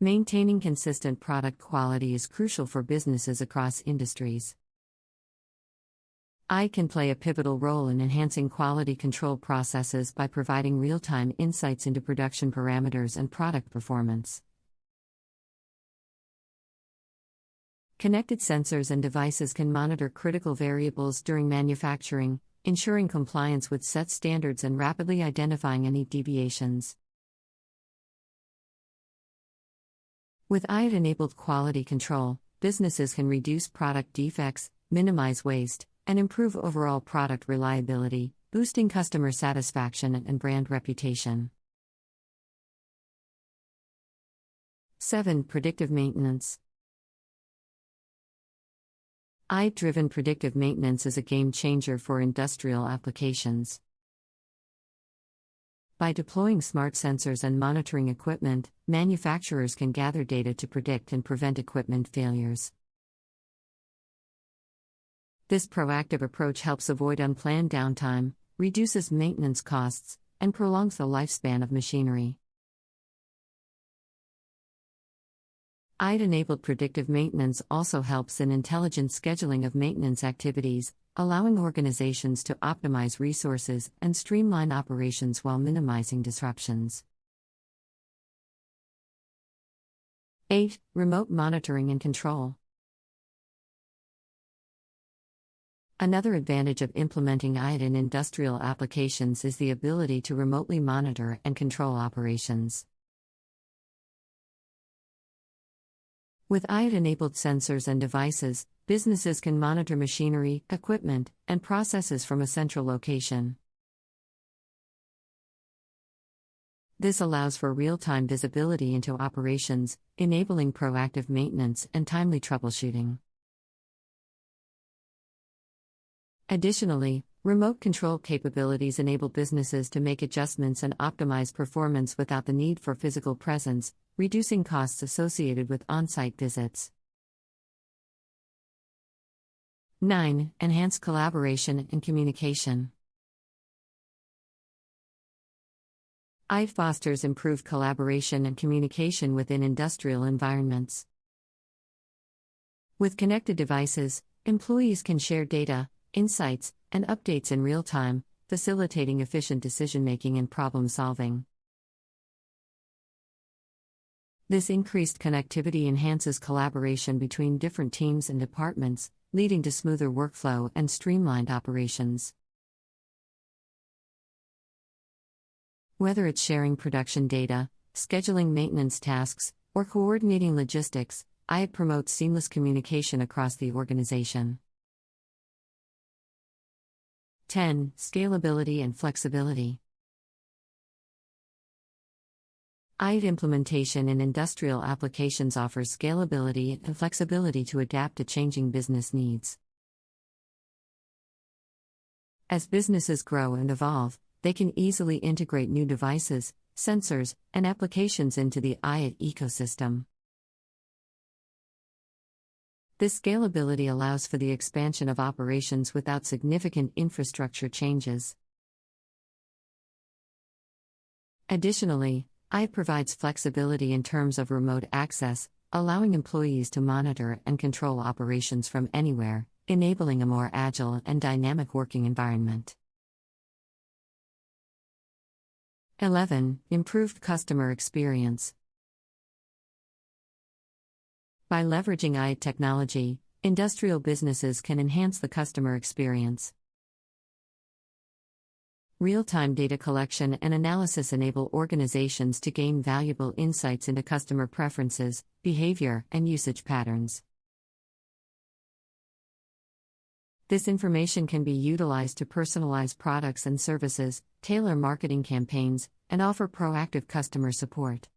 Maintaining consistent product quality is crucial for businesses across industries. AI can play a pivotal role in enhancing quality control processes by providing real-time insights into production parameters and product performance. Connected sensors and devices can monitor critical variables during manufacturing, ensuring compliance with set standards and rapidly identifying any deviations. With AI-enabled quality control, businesses can reduce product defects, minimize waste, and improve overall product reliability, boosting customer satisfaction and brand reputation. 7. Predictive maintenance. AI-driven predictive maintenance is a game changer for industrial applications. By deploying smart sensors and monitoring equipment, manufacturers can gather data to predict and prevent equipment failures. This proactive approach helps avoid unplanned downtime, reduces maintenance costs, and prolongs the lifespan of machinery. AI-enabled predictive maintenance also helps in intelligent scheduling of maintenance activities, allowing organizations to optimize resources and streamline operations while minimizing disruptions. 8. Remote monitoring and control. Another advantage of implementing AI in industrial applications is the ability to remotely monitor and control operations. With AI-enabled sensors and devices, businesses can monitor machinery, equipment, and processes from a central location. This allows for real-time visibility into operations, enabling proactive maintenance and timely troubleshooting. Additionally, remote control capabilities enable businesses to make adjustments and optimize performance without the need for physical presence, reducing costs associated with on-site visits. 9. Enhanced collaboration and communication. AI fosters improved collaboration and communication within industrial environments. With connected devices, employees can share data, insights, and updates in real time, facilitating efficient decision-making and problem-solving. This increased connectivity enhances collaboration between different teams and departments, leading to smoother workflow and streamlined operations. Whether it's sharing production data, scheduling maintenance tasks, or coordinating logistics, AI promotes seamless communication across the organization. 10. Scalability and flexibility. AI implementation in industrial applications offers scalability and flexibility to adapt to changing business needs. As businesses grow and evolve, they can easily integrate new devices, sensors, and applications into the AI ecosystem. This scalability allows for the expansion of operations without significant infrastructure changes. Additionally, AI provides flexibility in terms of remote access, allowing employees to monitor and control operations from anywhere, enabling a more agile and dynamic working environment. 11. Improved customer experience. By leveraging AI technology, industrial businesses can enhance the customer experience. Real-time data collection and analysis enable organizations to gain valuable insights into customer preferences, behavior, and usage patterns. This information can be utilized to personalize products and services, tailor marketing campaigns, and offer proactive customer support.